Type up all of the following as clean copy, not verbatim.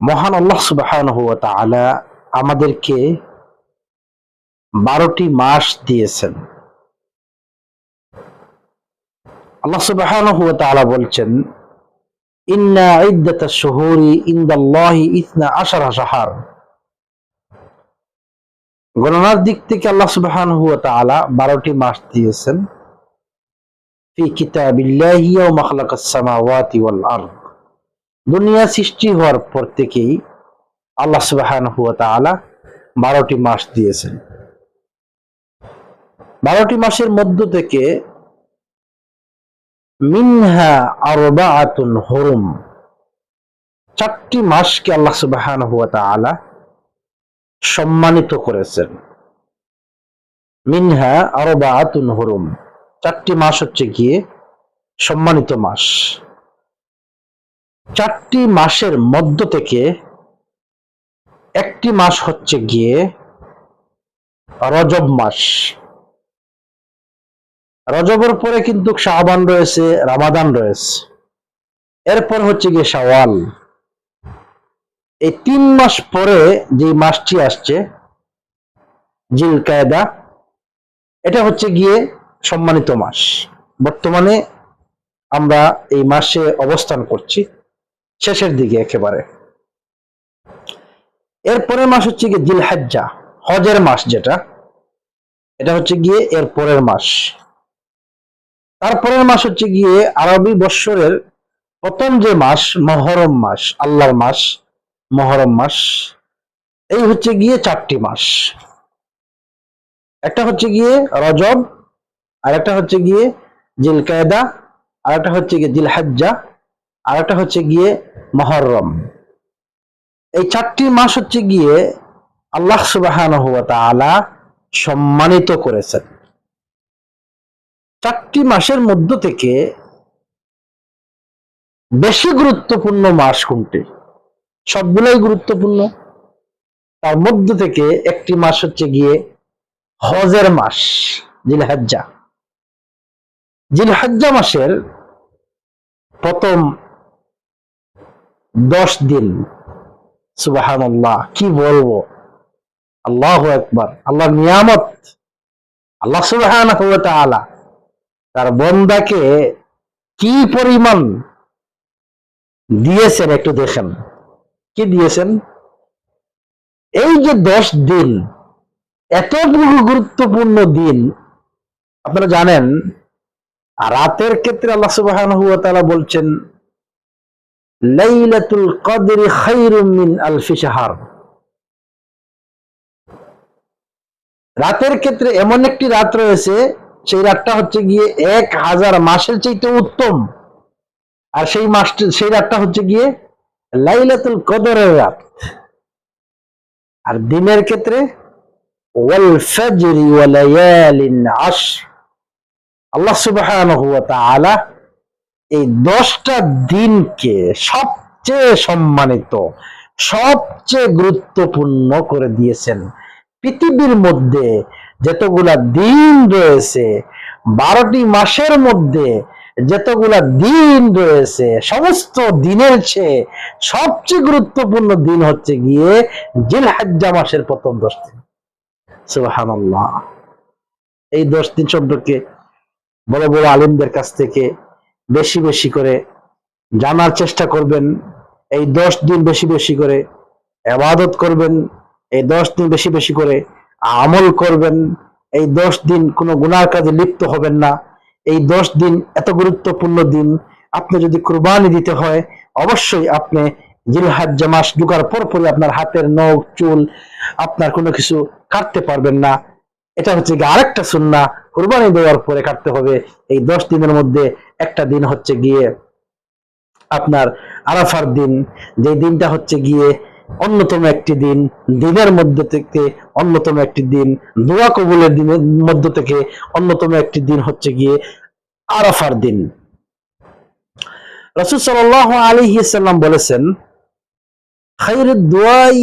মহান আল্লাহ সুবহানাহু ওয়া তাআলা আমাদেরকে 12টি মাস দিয়েছেন। আল্লাহ সুবহানাহু ওয়া তাআলা বলছেন, ইন্না ইদ্দাতাশ শুহুরি ইনদাল্লাহি 12 শাহর। গণনার দিক থেকে আল্লাহ সুবহানাহু ওয়া তাআলা 12টি মাস দিয়েছেন। ফি কিতাবিল্লাহি ইয়াওমা খালাকাস সামাওয়াতি ওয়াল আরদ। দুনিয়া সৃষ্টি হওয়ার পর থেকেই আল্লাহ সুবহানাহু ওয়া তাআলা 12টি মাস দিয়েছেন। 12টি মাসের মধ্য থেকে মিনহা আরবাআতুন হুরুম, 4টি মাসকে আল্লাহ সুবহানাহু ওয়া তাআলা সম্মানিত করেছেন। মিনহা আরবাআতুন হুরুম, 4টি মাস হচ্ছে গিয়ে সম্মানিত মাস। 4টি মাসের মধ্য থেকে একটি মাস হচ্ছে গিয়ে রজব মাস। রজবের পরে কিন্তু শাবান রয়েছে, রমাদান রয়েছে, এরপর হচ্ছে গিয়ে শাওয়াল। এই 3 মাস পরে যে মাসটি আসছে জিলকায়দা, এটা হচ্ছে গিয়ে সম্মানিত মাস। বর্তমানে আমরা এই মাসে অবস্থান করছি, শেষের দিকে একেবারে। এরপরের মাস হচ্ছে গিয়ে জিলহজ্জা, হজের মাস, যেটা এটা হচ্ছে গিয়ে এর পরের মাস। তারপরের মাস হচ্ছে গিয়ে আরবি বৎসরের প্রথম যে মাস, মহরম মাস, আল্লাহর মাস, মহরম মাস। এই হচ্ছে গিয়ে 4টি মাস। একটা হচ্ছে গিয়ে রজব, আর একটা হচ্ছে গিয়ে জিলকায়দা, আর একটা হচ্ছে গিয়ে জিলহজ্জা, আর একটা হচ্ছে গিয়ে মহরম। এই 4টি মাস হচ্ছে গিয়ে আল্লাহ সুবহানাহু ওয়া তাআলা সম্মানিত করেছেন। 4টি মাসের মধ্য থেকে বেশি গুরুত্বপূর্ণ মাস কোনটি? সবগুলোই গুরুত্বপূর্ণ। তার মধ্য থেকে একটি মাস হচ্ছে গিয়ে হজের মাস, জিলহজ্জা। জিলহজ্জা মাসের প্রথম 10 দিন, সুবহানাল্লাহ, কি বলবো, আল্লাহু আকবার, আল্লাহর নিয়ামত। আল্লাহ সুবহানাহু ওয়া তাআলা তার বান্দাকে কি পরিমাণ দিয়েছেন একটু দেখেন। কি দিয়েছেন? এই যে 10 দিন, এত গুরুত্বপূর্ণ দিন। আপনারা জানেন, রাতের ক্ষেত্রে আল্লাহ সুবহানাহু ওয়া তাআলা বলছেন, লাইলাতুল কদরি খায়রুম মিন আলফি শাহর। রাতের ক্ষেত্রে এমন একটি রাত রয়েছে, সেই রাতটা হচ্ছে গিয়ে 1000 মাসের চাইতে উত্তম। আর সেই রাতটা হচ্ছে গিয়ে লাইলাতুল কদরের রাত। আর দিনের ক্ষেত্রে ওয়াল ফাজরি ওয়া লায়ালিন আশর। আল্লাহ সুবহানাহু ওয়া তাআলা এই 10টা দিনকে সবচেয়ে সম্মানিত, সবচেয়ে গুরুত্বপূর্ণ করে দিয়েছেন। পৃথিবীর মধ্যে যতগুলা দিন রয়েছে, 12টি মাসের মধ্যে যতগুলা দিন রয়েছে, সমস্ত দিনের চেয়ে সবচেয়ে গুরুত্বপূর্ণ দিন হচ্ছে গিয়ে জিলহজ্জা মাসের প্রথম 10 দিন। সুবহানাল্লাহ। এই 10 দিন সম্পর্কে বড় বড় আলিমদের কাছ থেকে বেশি বেশি করে জানার চেষ্টা করবেন। এই 10 দিন বেশি বেশি করে ইবাদত করবেন। এই 10 দিন বেশি বেশি করে আমল করবেন। এই 10 দিন কোনো গুনাহ কাজে লিপ্ত হবেন না। এই 10 দিন এত গুরুত্বপূর্ণ দিন। আপনি যদি কুরবানি দিতে হয়, অবশ্যই আপনি জিলহজ্জা মাস ঢোকার পরপরই আপনার হাতের নখ, চুল, আপনার কোনো কিছু কাটতে পারবেন না। এটা হচ্ছে গিয়ে আরেকটা সুন্নাহ, কুরবানি দেওয়ার পরে কাটতে হবে। এই 10 দিনের মধ্যে একটা দিন হচ্ছে গিয়ে আপনার আরাফার দিন, যে দিনটা হচ্ছে গিয়ে অন্যতম একটি দিন, দিনের মধ্যে থেকে অন্যতম একটি দিন, দোয়া কবুলের দিনের মধ্য থেকে অন্যতম একটি দিন হচ্ছে গিয়ে আরাফার দিন। রাসূল সাল্লাল্লাহু আলাইহি ওয়াসাল্লাম বলেছেন, খায়রুদ দুআই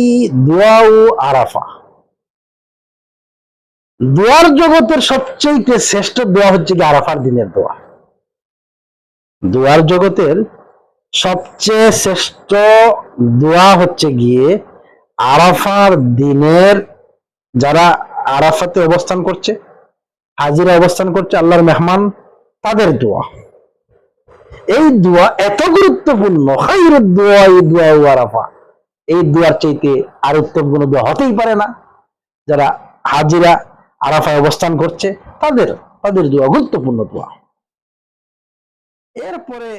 দুআউ আরাফা। দোয়ার জগতের সবচেয়ে শ্রেষ্ঠ দোয়া হচ্ছে গিয়ে আরাফার দিনের দোয়া। দোয়ার জগতের সবচেয়ে শ্রেষ্ঠ দোয়া হচ্ছে গিয়ে আরাফার দিনের যারা আরাফাতে অবস্থান করছে, হাজিরা অবস্থান করছে, আল্লাহর মেহমান, তাদের দোয়া। এই দোয়া এত গুরুত্বপূর্ণ, খায়রুদ দোয়া এই দোয়া আরাফা, এই দোয়ার চাইতে আর উত্তম কোনো দোয়া হতেই পারে না। যারা হাজিরা আরাফায় অবস্থান করছে তাদের তাদের দোয়া গুরুত্বপূর্ণ দোয়া। এরপরে